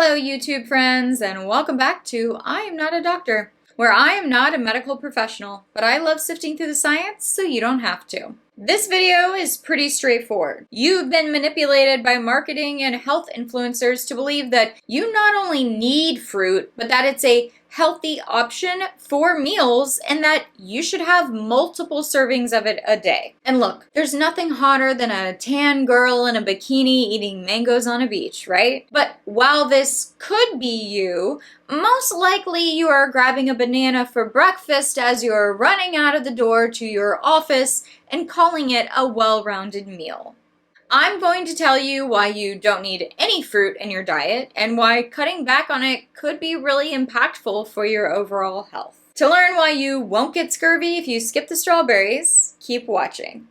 Hello, YouTube friends, and welcome back to I Am Not a Doctor, where I am not a medical professional, but I love sifting through the science so you don't have to. This video is pretty straightforward. You've been manipulated by marketing and health influencers to believe that you not only need fruit, but that it's a healthy option for meals and that you should have multiple servings of it a day. And look, there's nothing hotter than a tan girl in a bikini eating mangoes on a beach, right? But while this could be you, most likely you are grabbing a banana for breakfast as you're running out of the door to your office and calling it a well-rounded meal. I'm going to tell you why you don't need any fruit in your diet and why cutting back on it could be really impactful for your overall health. To learn why you won't get scurvy if you skip the strawberries, keep watching.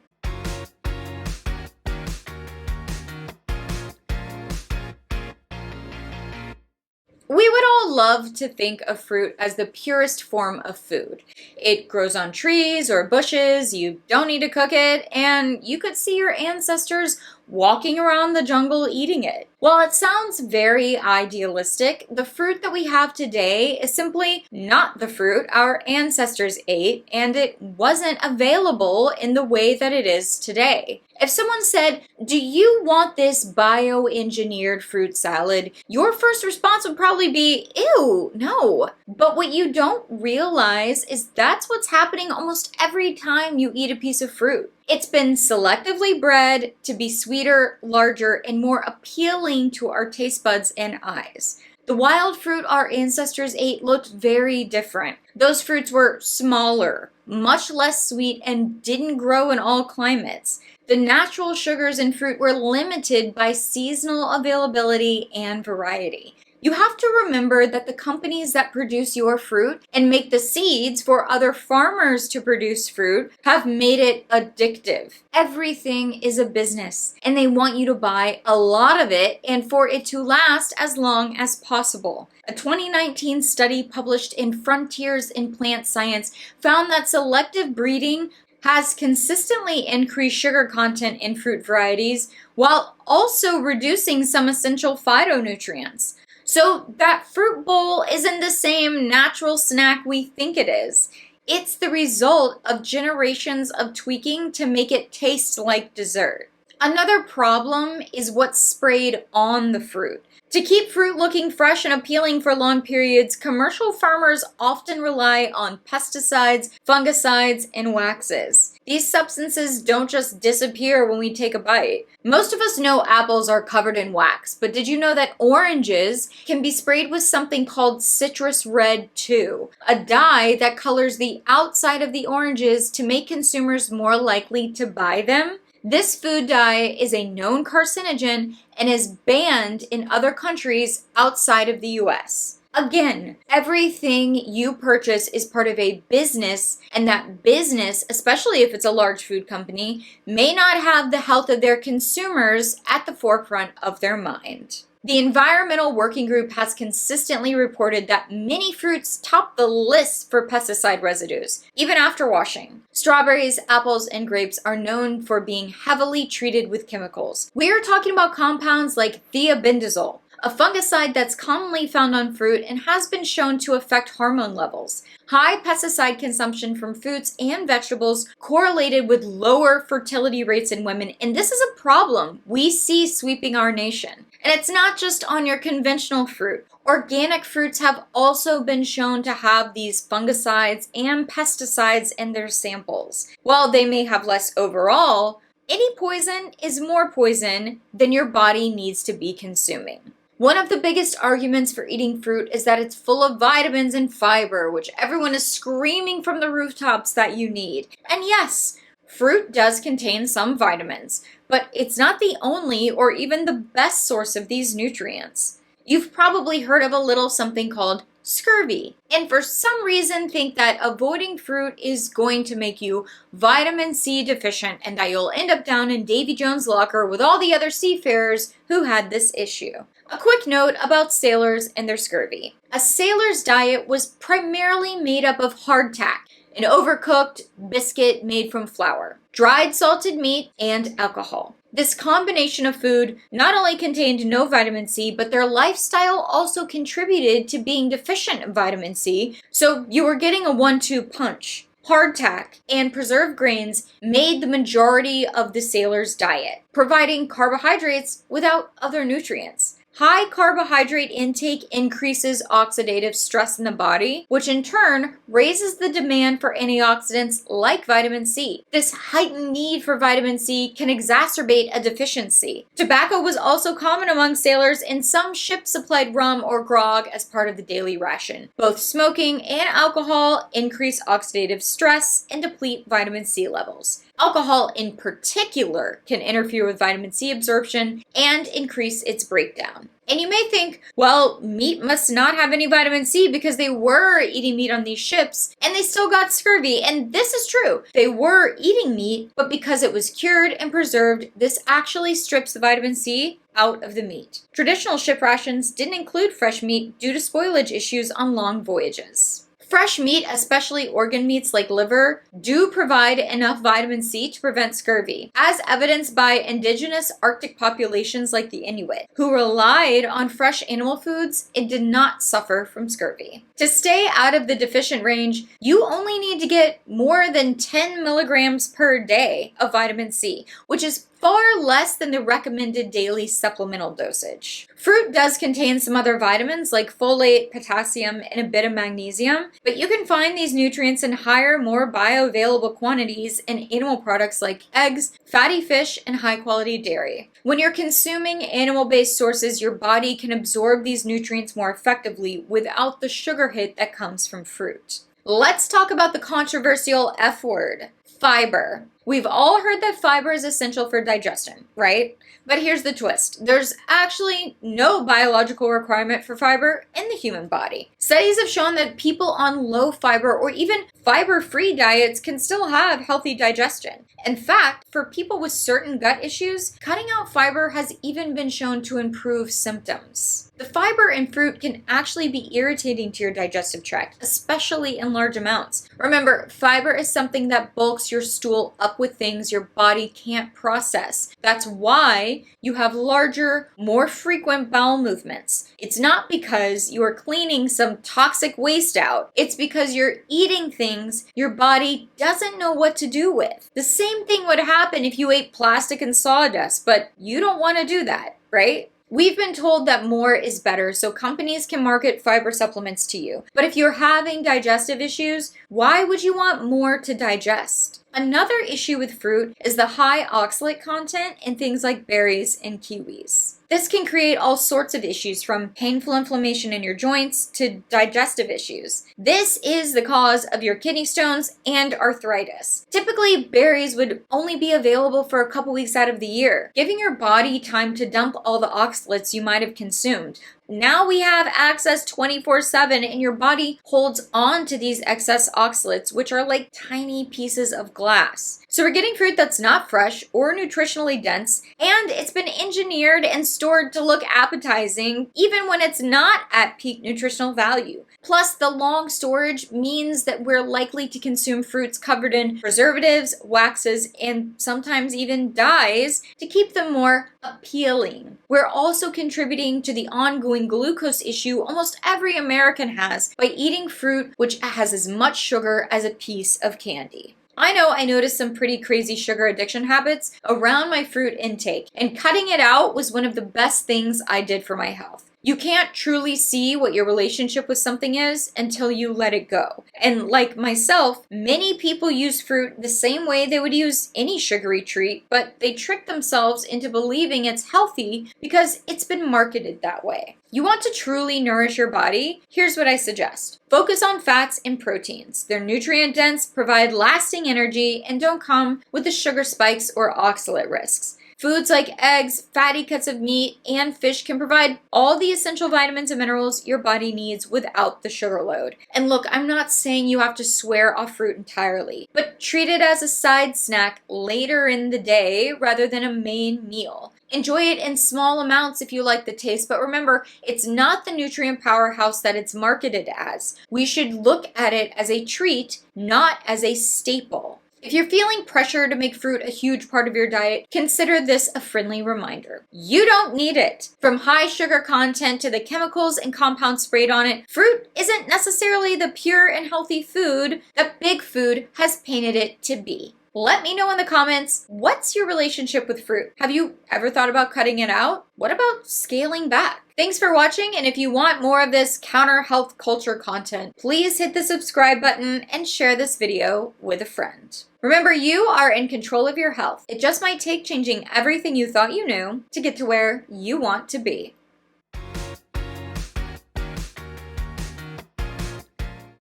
We would all love to think of fruit as the purest form of food. It grows on trees or bushes, you don't need to cook it, and you could see your ancestors walking around the jungle eating it. While it sounds very idealistic, the fruit that we have today is simply not the fruit our ancestors ate, and it wasn't available in the way that it is today. If someone said, "Do you want this bioengineered fruit salad?" your first response would probably be, "Ew, no." But what you don't realize is that's what's happening almost every time you eat a piece of fruit. It's been selectively bred to be sweeter, larger, and more appealing to our taste buds and eyes. The wild fruit our ancestors ate looked very different. Those fruits were smaller, much less sweet, and didn't grow in all climates. The natural sugars in fruit were limited by seasonal availability and variety. You have to remember that the companies that produce your fruit and make the seeds for other farmers to produce fruit have made it addictive. Everything is a business, and they want you to buy a lot of it and for it to last as long as possible. A 2019 study published in Frontiers in Plant Science found that selective breeding has consistently increased sugar content in fruit varieties while also reducing some essential phytonutrients. So that fruit bowl isn't the same natural snack we think it is. It's the result of generations of tweaking to make it taste like dessert. Another problem is what's sprayed on the fruit. To keep fruit looking fresh and appealing for long periods, commercial farmers often rely on pesticides, fungicides, and waxes. These substances don't just disappear when we take a bite. Most of us know apples are covered in wax, but did you know that oranges can be sprayed with something called citrus red too, a dye that colors the outside of the oranges to make consumers more likely to buy them? This food dye is a known carcinogen and is banned in other countries outside of the US. Again, everything you purchase is part of a business, and that business, especially if it's a large food company, may not have the health of their consumers at the forefront of their mind. The Environmental Working Group has consistently reported that many fruits top the list for pesticide residues, even after washing. Strawberries, apples, and grapes are known for being heavily treated with chemicals. We are talking about compounds like thiabendazole, a fungicide that's commonly found on fruit and has been shown to affect hormone levels. High pesticide consumption from fruits and vegetables correlated with lower fertility rates in women, and this is a problem we see sweeping our nation. And it's not just on your conventional fruit. Organic fruits have also been shown to have these fungicides and pesticides in their samples. While they may have less overall, any poison is more poison than your body needs to be consuming. One of the biggest arguments for eating fruit is that it's full of vitamins and fiber, which everyone is screaming from the rooftops that you need. And yes, fruit does contain some vitamins, but it's not the only or even the best source of these nutrients. You've probably heard of a little something called scurvy, and for some reason think that avoiding fruit is going to make you vitamin C deficient and that you'll end up down in Davy Jones' locker with all the other seafarers who had this issue. A quick note about sailors and their scurvy. A sailor's diet was primarily made up of hardtack, an overcooked biscuit made from flour, dried salted meat, and alcohol. This combination of food not only contained no vitamin C, but their lifestyle also contributed to being deficient in vitamin C, so you were getting a 1-2 punch. Hardtack and preserved grains made the majority of the sailors' diet, providing carbohydrates without other nutrients. High carbohydrate intake increases oxidative stress in the body, which in turn raises the demand for antioxidants like vitamin C. This heightened need for vitamin C can exacerbate a deficiency. Tobacco was also common among sailors, and some ships supplied rum or grog as part of the daily ration. Both smoking and alcohol increase oxidative stress and deplete vitamin C levels. Alcohol in particular can interfere with vitamin C absorption and increase its breakdown. And you may think, well, meat must not have any vitamin C because they were eating meat on these ships and they still got scurvy. And this is true. They were eating meat, but because it was cured and preserved, this actually strips the vitamin C out of the meat. Traditional ship rations didn't include fresh meat due to spoilage issues on long voyages. Fresh meat, especially organ meats like liver, do provide enough vitamin C to prevent scurvy, as evidenced by indigenous Arctic populations like the Inuit, who relied on fresh animal foods and did not suffer from scurvy. To stay out of the deficient range, you only need to get more than 10 milligrams per day of vitamin C, which is far less than the recommended daily supplemental dosage. Fruit does contain some other vitamins like folate, potassium, and a bit of magnesium, but you can find these nutrients in higher, more bioavailable quantities in animal products like eggs, fatty fish, and high-quality dairy. When you're consuming animal-based sources, your body can absorb these nutrients more effectively without the sugar hit that comes from fruit. Let's talk about the controversial F word, fiber. We've all heard that fiber is essential for digestion, right? But here's the twist. There's actually no biological requirement for fiber in the human body. Studies have shown that people on low fiber or even fiber-free diets can still have healthy digestion. In fact, for people with certain gut issues, cutting out fiber has even been shown to improve symptoms. The fiber in fruit can actually be irritating to your digestive tract, especially in large amounts. Remember, fiber is something that bulks your stool up with things your body can't process. That's why you have larger, more frequent bowel movements. It's not because you are cleaning some toxic waste out. It's because you're eating things your body doesn't know what to do with. The same thing would happen if you ate plastic and sawdust, but you don't want to do that, right? We've been told that more is better, so companies can market fiber supplements to you. But if you're having digestive issues, why would you want more to digest? Another issue with fruit is the high oxalate content in things like berries and kiwis. This can create all sorts of issues, from painful inflammation in your joints to digestive issues. This is the cause of your kidney stones and arthritis. Typically, berries would only be available for a couple weeks out of the year, giving your body time to dump all the oxalates you might have consumed. Now we have access 24/7, and your body holds on to these excess oxalates, which are like tiny pieces of glass. So we're getting fruit that's not fresh or nutritionally dense, and it's been engineered and stored to look appetizing even when it's not at peak nutritional value. Plus, the long storage means that we're likely to consume fruits covered in preservatives, waxes, and sometimes even dyes to keep them more appealing. We're also contributing to the ongoing glucose issue almost every American has by eating fruit which has as much sugar as a piece of candy. I know I noticed some pretty crazy sugar addiction habits around my fruit intake, and cutting it out was one of the best things I did for my health. You can't truly see what your relationship with something is until you let it go. And like myself, many people use fruit the same way they would use any sugary treat, but they trick themselves into believing it's healthy because it's been marketed that way. You want to truly nourish your body? Here's what I suggest. Focus on fats and proteins. They're nutrient dense, provide lasting energy, and don't come with the sugar spikes or oxalate risks. Foods like eggs, fatty cuts of meat, and fish can provide all the essential vitamins and minerals your body needs without the sugar load. And look, I'm not saying you have to swear off fruit entirely, but treat it as a side snack later in the day rather than a main meal. Enjoy it in small amounts if you like the taste, but remember, it's not the nutrient powerhouse that it's marketed as. We should look at it as a treat, not as a staple. If you're feeling pressure to make fruit a huge part of your diet, consider this a friendly reminder. You don't need it. From high sugar content to the chemicals and compounds sprayed on it, fruit isn't necessarily the pure and healthy food that big food has painted it to be. Let me know in the comments, what's your relationship with fruit? Have you ever thought about cutting it out? What about scaling back? Thanks for watching, and if you want more of this counter health culture content, please hit the subscribe button and share this video with a friend. Remember, you are in control of your health. It just might take changing everything you thought you knew to get to where you want to be.